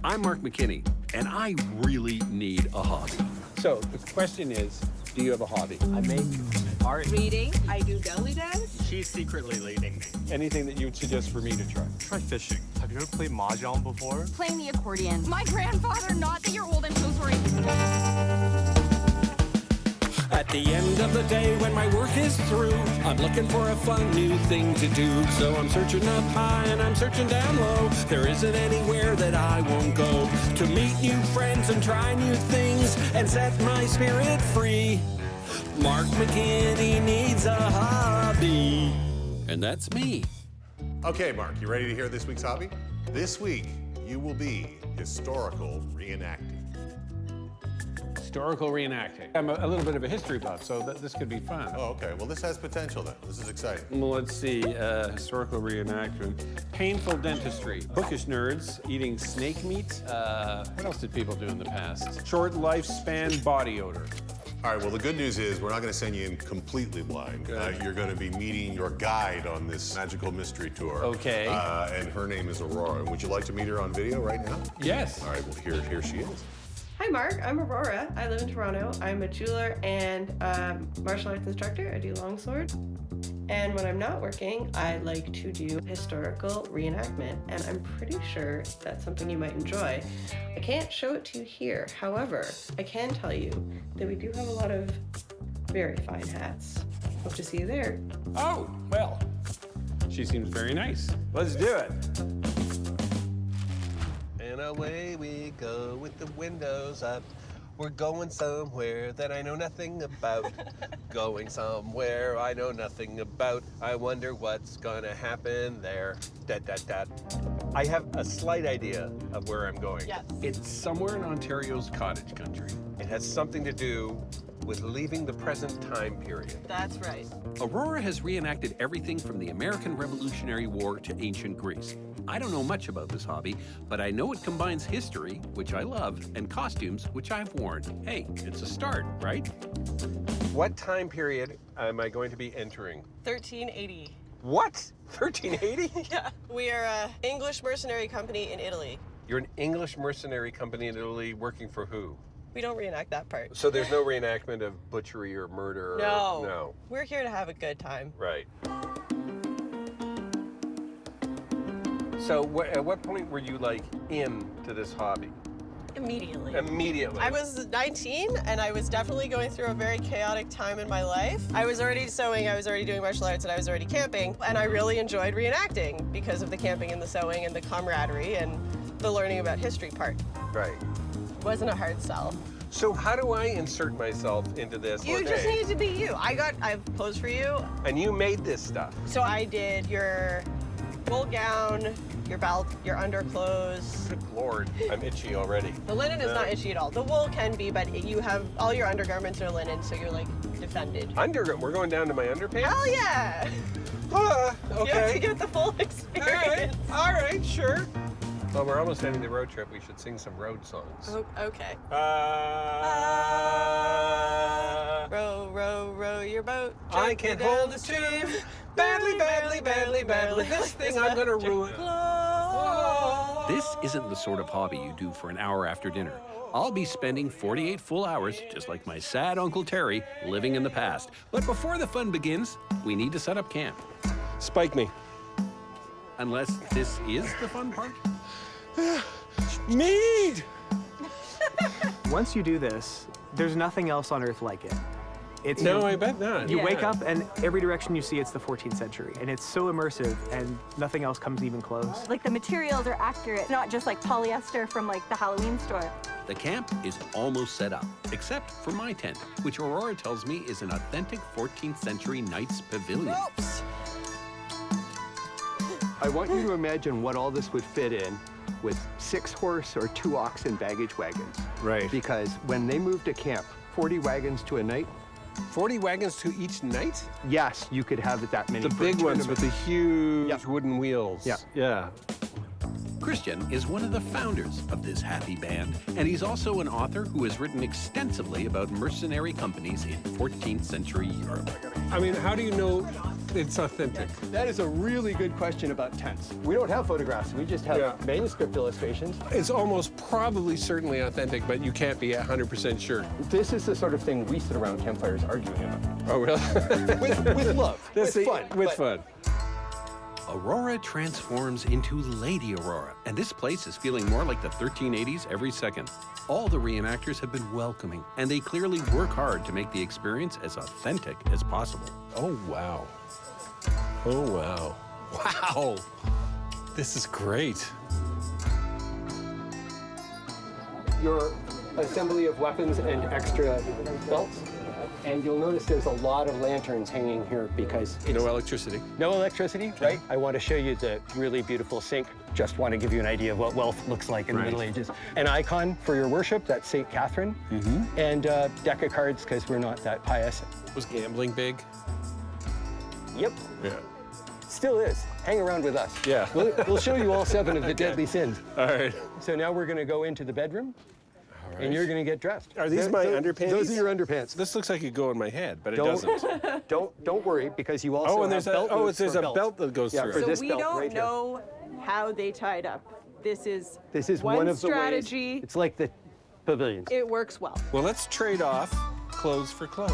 I'm Mark McKinney, and I really need a hobby. So the question is, do you have a hobby? I make art. Reading. I do belly dance. She's secretly leading me. Anything that you would suggest for me to try? Try fishing. Have you ever played mahjong before? Playing the accordion. My grandfather, not that you're old, I'm so sorry. At the end of the day, when my work is through, I'm looking for a fun new thing to do. So I'm searching up high and I'm searching down low. There isn't anywhere that I won't go to meet new friends and try new things and set my spirit free. Mark McKinney needs a hobby, and that's me. Okay, Mark, you ready to hear this week's hobby? This week, you will be historical reenacting. Historical reenacting. I'm a little bit of a history buff, so this could be fun. Oh, okay. Well, this has potential then. This is exciting. Well, let's see. Historical reenactment. Painful dentistry. Bookish nerds eating snake meat. What else did people do in the past? Short lifespan body odor. All right, well, the good news is we're not going to send you in completely blind. You're going to be meeting your guide on this magical mystery tour. Okay. And her name is Aurora. And would you like to meet her on video right now? Yes. All right, well, here she is. Hi, Mark. I'm Aurora. I live in Toronto. I'm a jeweler and martial arts instructor. I do longsword. And when I'm not working, I like to do historical reenactment. And I'm pretty sure that's something you might enjoy. I can't show it to you here. However, I can tell you that we do have a lot of very fine hats. Hope to see you there. Oh, well, she seems very nice. Let's do it. And away we go with the windows up. We're going somewhere that I know nothing about. Going somewhere I know nothing about. I wonder what's gonna happen there. I have a slight idea of where I'm going. Yes. It's somewhere in Ontario's cottage country. It has something to do with leaving the present time period. That's right. Aurora has reenacted everything from the American Revolutionary War to ancient Greece. I don't know much about this hobby, but I know it combines history, which I love, and costumes, which I've worn. Hey, it's a start, right? What time period am I going to be entering? 1380. What? 1380? Yeah. We are an English mercenary company in Italy. You're an English mercenary company in Italy working for who? We don't reenact that part. So there's no reenactment of butchery or murder? No. No. We're here to have a good time. Right. So at what point were you like into this hobby? Immediately. Immediately. I was 19 and I was definitely going through a very chaotic time in my life. I was already sewing, I was already doing martial arts, and I was already camping. And I really enjoyed reenacting because of the camping and the sewing and the camaraderie and the learning about history part. Right. Wasn't a hard sell. So how do I insert myself into this? You just need to be you. I've posed for you. And you made this stuff. So I did your wool gown, your belt, your underclothes. Good Lord, I'm itchy already. The linen is not itchy at all. The wool can be, but you have all your undergarments are linen, so you're like defended. We're going down to my underpants? Hell yeah! Okay. You have to get the full experience. All right, sure. Well, we're almost ending the road trip. We should sing some road songs. Oh, okay. Row, row, row your boat. I can't hold the stream. Badly, badly, badly, badly. This thing I'm gonna ruin. This isn't the sort of hobby you do for an hour after dinner. I'll be spending 48 full hours, just like my sad Uncle Terry, living in the past. But before the fun begins, we need to set up camp. Spike me. Unless this is the fun part? Mead! Once you do this, there's nothing else on Earth like it. It's No, I bet not. You wake up and every direction you see, it's the 14th century. And it's so immersive and nothing else comes even close. Like the materials are accurate, not just like polyester from like the Halloween store. The camp is almost set up, except for my tent, which Aurora tells me is an authentic 14th century knight's pavilion. Oops. I want you to imagine what all this would fit in with 6 horse or 2 oxen baggage wagons. Right. Because when they moved to camp, 40 wagons to a night, 40 wagons to each night? yes, you could have that many. The for a big ones with tournament. the huge Yep. wooden wheels. Yeah. Yeah. Christian is one of the founders of this happy band, and he's also an author who has written extensively about mercenary companies in 14th century Europe. I mean, how do you know it's authentic? That is a really good question about tents. We don't have photographs. We just have Yeah. manuscript illustrations. It's almost probably certainly authentic, but you can't be 100% sure. This is the sort of thing we sit around campfires arguing about. Oh, really? With love, That's with the- fun. With but- fun. Aurora transforms into Lady Aurora, and this place is feeling more like the 1380s every second. All the reenactors have been welcoming, and they clearly work hard to make the experience as authentic as possible. Oh, wow. Oh, wow. Wow. This is great. Your assembly of weapons and extra belts. And you'll notice there's a lot of lanterns hanging here because it's No electricity. no electricity, right? I want to show you the really beautiful sink. Just want to give you an idea of what wealth looks like in the Middle Ages. An icon for your worship, that's St. Catherine. And a deck of cards, because we're not that pious. Was gambling big? Yep, Yeah. still is. Hang around with us. Yeah. We'll show you all 7 of the deadly sins. All right. So now we're going to go into the bedroom, and you're going to get dressed. Are these my underpants? Those are your underpants. This looks like it go in my head, but it Don't- doesn't. Don't worry, because you also Oh, and have there's a, belt oh, loops there's for a belts. belt that goes Yeah, through. for So this we belt don't right here. know how they tied up. This is One of the strategy. ways. It's like the pavilions. It works well. Well, let's trade off clothes for clothes.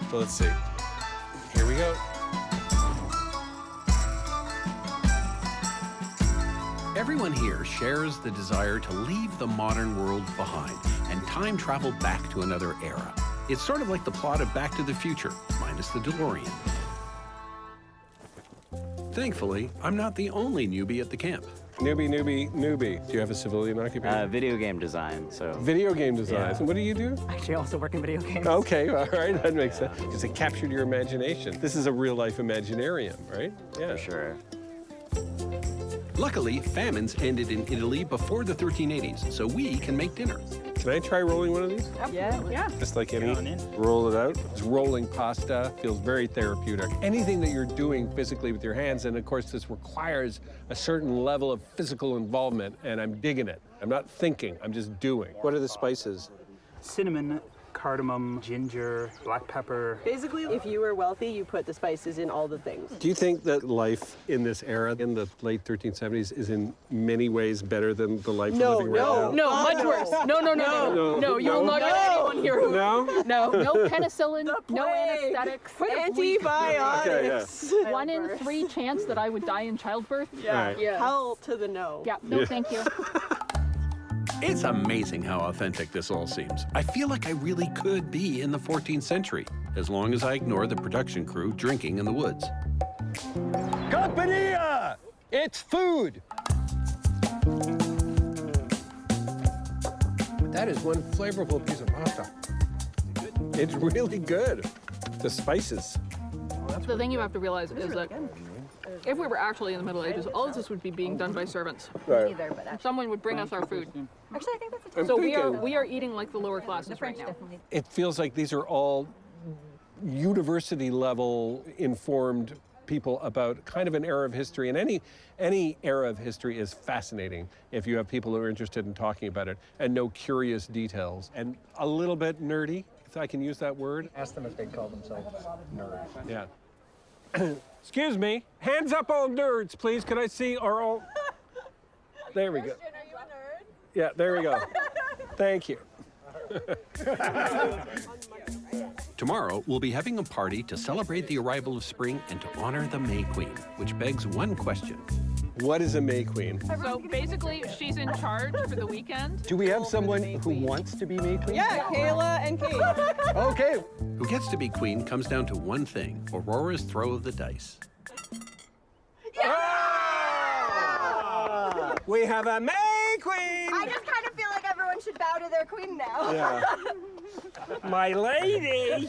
So let's see. Here we go. Everyone here shares the desire to leave the modern world behind and time travel back to another era. It's sort of like the plot of Back to the Future, minus the DeLorean. Thankfully, I'm not the only newbie at the camp. Newbie. Do you have a civilian occupation? Video game design, so. Video game design. Yeah. And what do you do? Actually, I also work in video games. Okay, all right, that makes sense. Because it captured your imagination. This is a real-life Imaginarium, right? Yeah. For sure. Luckily, famines ended in Italy before the 1380s, so we can make dinner. Can I try rolling one of these? Yeah. Just like any, on in. roll it out. It's rolling pasta, feels very therapeutic. Anything that you're doing physically with your hands, and of course this requires a certain level of physical involvement, and I'm digging it. I'm not thinking, I'm just doing. What are the spices? Cinnamon, cardamom, ginger, black pepper. Basically, if you were wealthy, you put the spices in all the things. Do you think that life in this era, in the late 1370s, is in many ways better than the life we're living right now? No, much worse. No, you will not get anyone here who... No? No penicillin, no anesthetics. Antibiotics. 1 in 3 chance that I would die in childbirth. Right. Yeah. Hell to the no. Yeah, no, thank you. It's amazing how authentic this all seems. I feel like I really could be in the 14th century, as long as I ignore the production crew drinking in the woods. Compania! It's food! That is one flavorful piece of pasta. It's really good. The spices. The thing you have to realize is that if we were actually in the Middle Ages, all of this would be being done by servants. Right. Someone would bring us our food. Actually, I think that's a I'm So thinking, we are eating like the lower classes right now. it feels like these are all university level informed people about kind of an era of history, and any era of history is fascinating if you have people who are interested in talking about it and know curious details and a little bit nerdy, if I can use that word. Ask them if they call themselves nerds. Yeah. Excuse me, hands up all nerds, please. Can I see our all? There we go. Are you a nerd? Yeah, there we go. Thank you. Tomorrow, we'll be having a party to celebrate the arrival of spring and to honor the May Queen, which begs one question. What is a May Queen? So basically, she's in charge for the weekend. Do we have someone who wants to be May Queen? Yeah, Kayla and Kate. Okay. Who gets to be queen comes down to one thing, Aurora's throw of the dice. We have a May Queen! I just kind of feel like everyone should bow to their queen now. Yeah. My lady!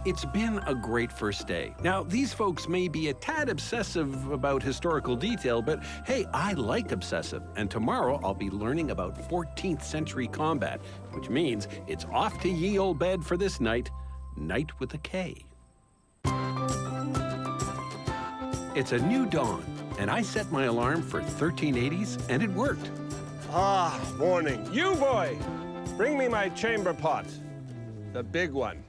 It's been a great first day. Now, these folks may be a tad obsessive about historical detail, but hey, I like obsessive. And tomorrow I'll be learning about 14th century combat, which means it's off to ye old bed for this night. Night with a K. It's a new dawn, and I set my alarm for 1380s, and it worked. Ah, morning. You boy, bring me my chamber pot. The big one.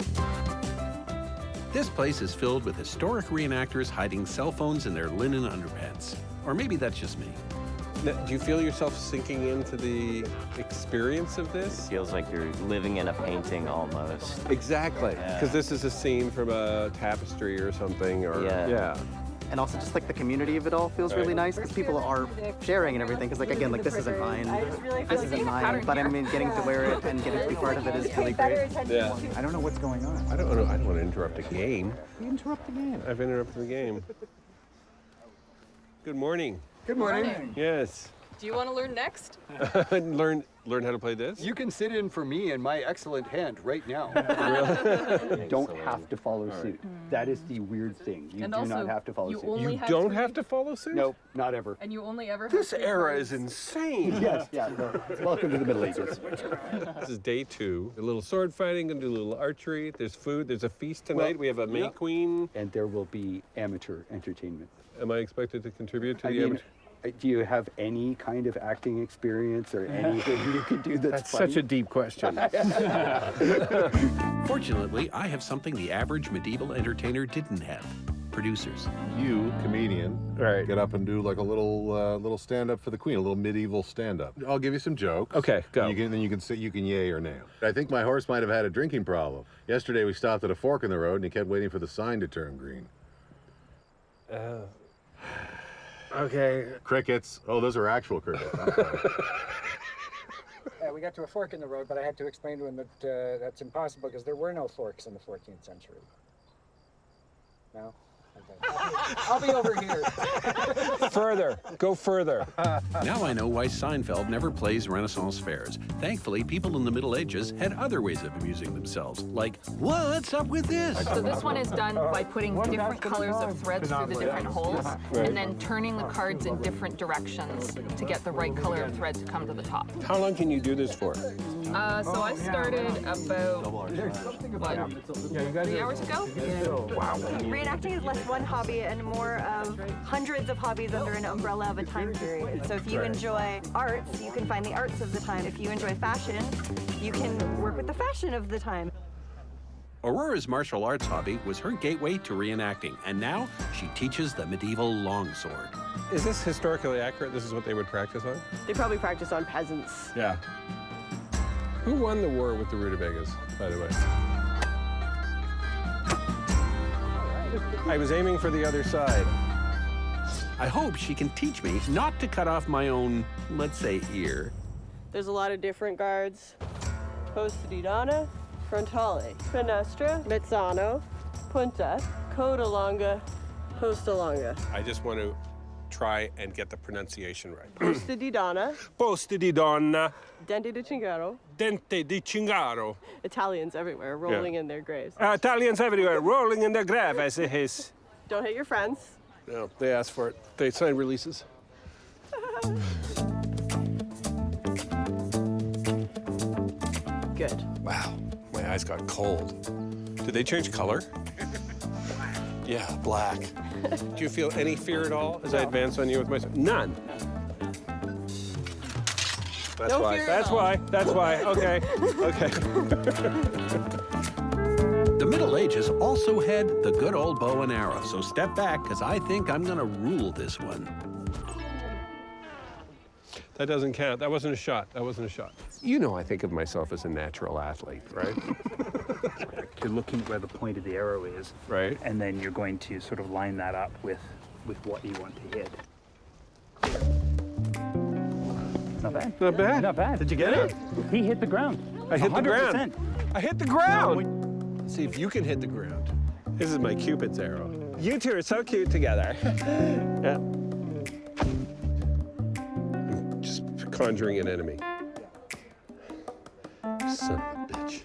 This place is filled with historic reenactors hiding cell phones in their linen underpants. Or maybe that's just me. Now, do you feel yourself sinking into the experience of this? Feels like you're living in a painting almost. Exactly, because Yeah. this is a scene from a tapestry or something, or Yeah. And also just like the community of it all feels really nice because people are sharing and everything. Because like again, like this isn't mine, this isn't mine, but I mean getting to wear it and getting to be part of it is really great. Yeah. I don't know what's going on. I don't know. I don't want to interrupt a game. You interrupt the game. I've interrupted the game. Good morning. Good morning. Yes. Do you want to learn next? learn how to play this? You can sit in for me and my excellent hand right now. You don't have to follow suit. That is the weird thing. You And do also, not have to follow you suit. only You have don't three- have to follow suit? No, not ever. And you only ever have This three era cards. is insane. Yes, yeah. No. Welcome to the Middle Ages. This is day 2. A little sword fighting, gonna do a little archery. There's food. There's a feast tonight. We have a May Queen. And there will be amateur entertainment. Am I expected to contribute to I the mean, amateur? do you have any kind of acting experience or anything you can do that's Such a funny? deep question. Fortunately, I have something the average medieval entertainer didn't have. Producers. You, comedian, Right. get up and do like a little stand-up for the queen, a little medieval stand-up. I'll give you some jokes. Okay, go. Then you can say you can yay or nay. I think my horse might have had a drinking problem. Yesterday we stopped at a fork in the road and he kept waiting for the sign to turn green. Okay. Crickets. Oh, those are actual crickets. I'm sorry. We got to a fork in the road, but I had to explain to him that that's impossible because there were no forks in the 14th century. No? Okay. I'll be over here. Further. Go further. Now I know why Seinfeld never plays Renaissance fairs. Thankfully, people in the Middle Ages had other ways of amusing themselves, like, what's up with this? So this one is done by putting different colors of threads through the different holes and then turning the cards in different directions to get the right color of thread to come to the top. How long can you do this for? So I started about, what, 3 hours ago? Reenacting is less one hobby and more of hundreds of hobbies under an umbrella of a time period. So if you enjoy arts, you can find the arts of the time. If you enjoy fashion, you can work with the fashion of the time. Aurora's martial arts hobby was her gateway to reenacting, and now she teaches the medieval longsword. Is this historically accurate? This is what they would practice on? They probably practice on peasants. Yeah. Who won the war with the rutabagas, by the way? I was aiming for the other side. I hope she can teach me not to cut off my own, let's say, ear. There's a lot of different guards. Posta di donna, frontale, finestra, mezzano, punta, coda longa, posta longa. I just want to try and get the pronunciation right. Posta di donna, Posta di donna, dente di cingaro. dente di cingaro. Italians everywhere rolling in their graves. Italians everywhere, rolling in their grave, as it is. Don't hit your friends. No, they asked for it. They signed releases. Good. Wow, my eyes got cold. Did they change color? Yeah, black. Do you feel any fear at all as I advance on you with my sword? None. That's No why. fear at That's all. why. That's why. Okay. Okay. The Middle Ages also had the good old bow and arrow, so step back, because I think I'm gonna rule this one. That doesn't count. That wasn't a shot. That wasn't a shot. You know I think of myself as a natural athlete, right? You're looking where the point of the arrow is, right? And then you're going to sort of line that up with what you want to hit. Not bad. Not bad. Not bad. Did you get it? He hit the ground. I hit the 100%. ground. I hit the ground. See if you can hit the ground. This is my Cupid's arrow. You two are so cute together. Yeah. I'm just conjuring an enemy. Son of a bitch.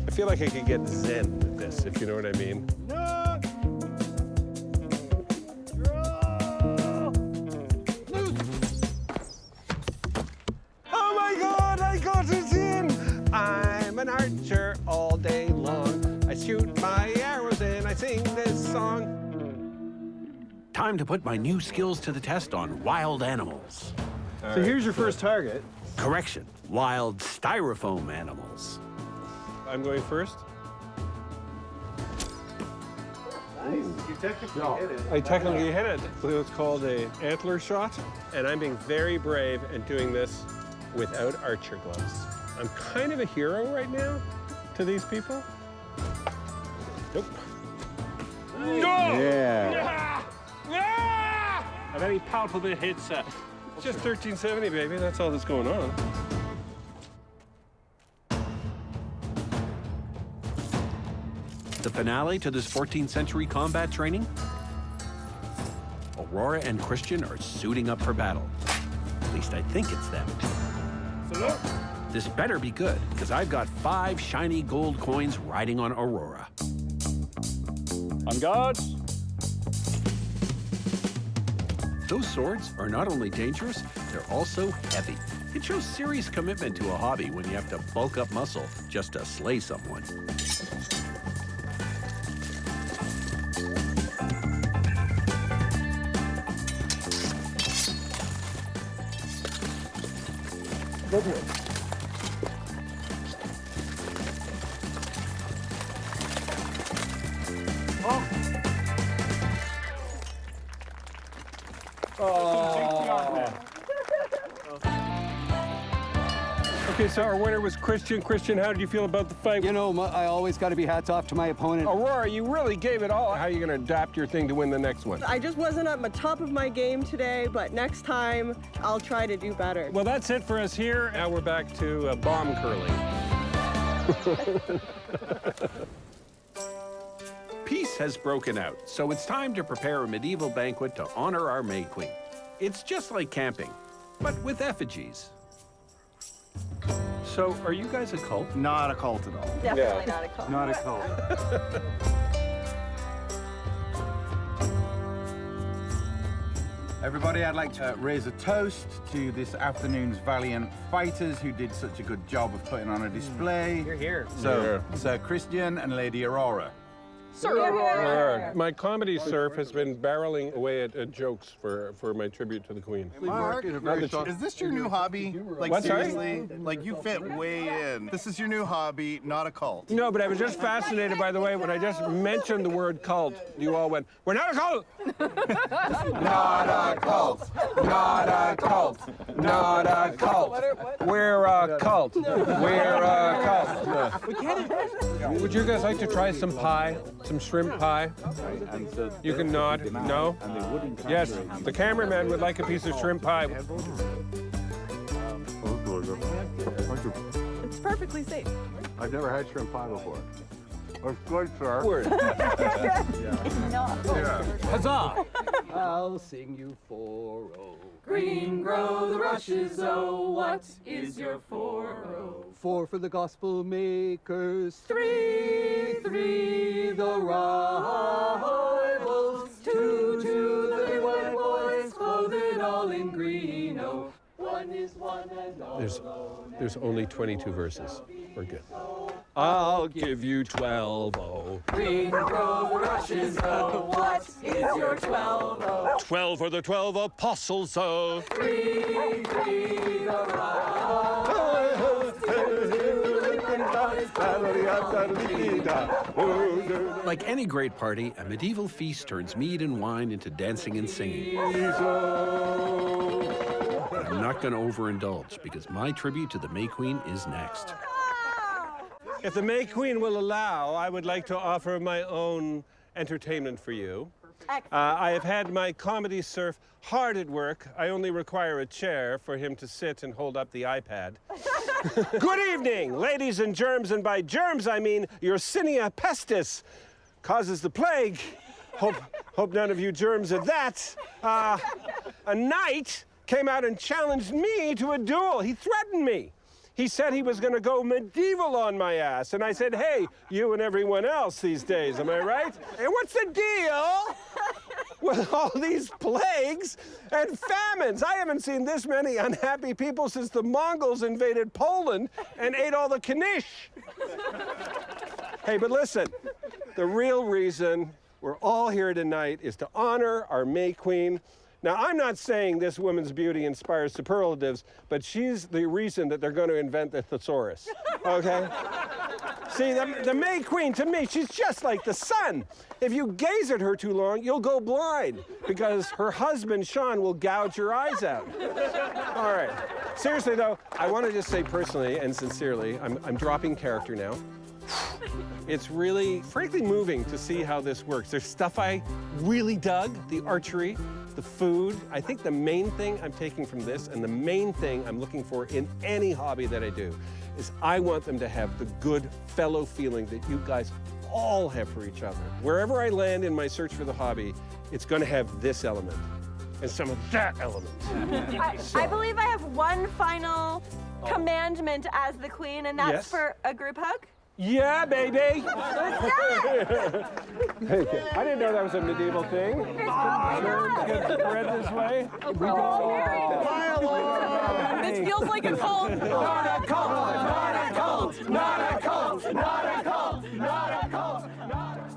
I feel like I could get zen with this, if you know what I mean. Oh my God, I got it in! I'm an archer all day long. I shoot my arrows and I sing this song. Time to put my new skills to the test on wild animals. So here's your first target. Correction, wild styrofoam animals. I'm going first. You technically hit it. I technically hit it. It's called a antler shot, and I'm being very brave and doing this without archer gloves. I'm kind of a hero right now to these people. Nope. No! Yeah. A very palpable hit, sir. Just 1370, baby. That's all that's going on. The finale to this 14th century combat training? Aurora and Christian are suiting up for battle. At least I think it's them. Salute. This better be good, because I've got 5 shiny gold coins riding on Aurora. On guard. Those swords are not only dangerous, they're also heavy. It shows serious commitment to a hobby when you have to bulk up muscle just to slay someone. Okay, so our winner was Christian. Christian, how did you feel about the fight? You know, I always got to be hats off to my opponent. Aurora, you really gave it all. How are you going to adapt your thing to win the next one? I just wasn't at the top of my game today, but next time I'll try to do better. Well, that's it for us here. Now we're back to bomb curling. Peace has broken out, so it's time to prepare a medieval banquet to honor our May Queen. It's just like camping, but with effigies. So, are you guys a cult? Not a cult at all. Definitely not a cult. Not a cult. Everybody, I'd like to raise a toast to this afternoon's valiant fighters who did such a good job of putting on a display. You're here. So, Sir Christian and Lady Aurora. My comedy surf has been barreling away at jokes for my tribute to the Queen. Mark, is this your new hobby? Like, What, sorry? seriously? Like, you fit way in. This is your new hobby, not a cult. No, but I was just fascinated, by the way, when I just mentioned the word cult, you all went, "We're not a cult!" Not a cult! Not a cult! Not a cult! We're a cult! We're a cult! Would you guys like to try some pie? Some shrimp pie? You can nod. No? Yes. The cameraman would like a piece of shrimp pie. It's perfectly safe. I've never had shrimp pie before. It's good, sir. Huzzah! I'll sing you 4-0. Green grow the rushes, oh, what is your 4-0? 4 for the gospel makers. 3, 3, the rivals. 2, 2, the big white boys, clothed all in green, oh. 1 is 1 and all There's only 22 verses. We're good. I'll give you 12-0. Green grow the rushes, oh, what is your 12-0? 12 for the 12 apostles, oh. 3, 3, the rivals. Like any great party, a medieval feast turns mead and wine into dancing and singing. But I'm not going to overindulge, because my tribute to the May Queen is next. If the May Queen will allow, I would like to offer my own entertainment for you. I have had my comedy surf hard at work. I only require a chair for him to sit and hold up the iPad. Good evening, ladies and germs, and by germs I mean Yersinia pestis causes the plague. Hope none of you germs are that. A knight came out and challenged me to a duel. He threatened me. He said he was going to go medieval on my ass. And I said, hey, you and everyone else these days, am I right? And what's the deal with all these plagues and famines? I haven't seen this many unhappy people since the Mongols invaded Poland and ate all the knish. Hey, but listen, the real reason we're all here tonight is to honor our May Queen. Now, I'm not saying this woman's beauty inspires superlatives, but she's the reason that they're going to invent the thesaurus, okay? See, the May Queen, to me, she's just like the sun. If you gaze at her too long, you'll go blind because her husband, Sean, will gouge your eyes out. All right. Seriously, though, I want to just say personally and sincerely, I'm dropping character now. It's really, frankly, moving to see how this works. There's stuff I really dug, the archery, the food. I think the main thing I'm taking from this and the main thing I'm looking for in any hobby that I do is I want them to have the good fellow feeling that you guys all have for each other. Wherever I land in my search for the hobby, it's going to have this element and some of that element. I believe I have one final commandment as the queen, and that's for a group hug. Yeah, baby. Let's do it. Thank you. I didn't know that was a medieval thing. Sure, get spread this way. This feels like a cult. Not a cult, not a cult, not a cult, not a cult, not a cult, not a cult.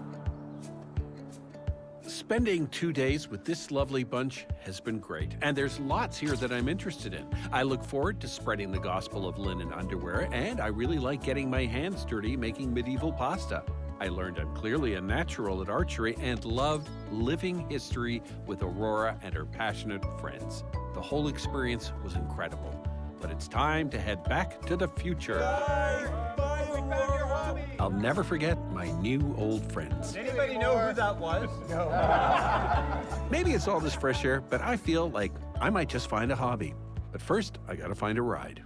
Spending 2 days with this lovely bunch has been great, and there's lots here that I'm interested in. I look forward to spreading the gospel of linen underwear, and I really like getting my hands dirty making medieval pasta. I learned I'm clearly a natural at archery and loved living history with Aurora and her passionate friends. The whole experience was incredible, but it's time to head back to the future. I'll never forget my new old friends. Anybody know who that was? Maybe it's all this fresh air, but I feel like I might just find a hobby. But first, I gotta find a ride.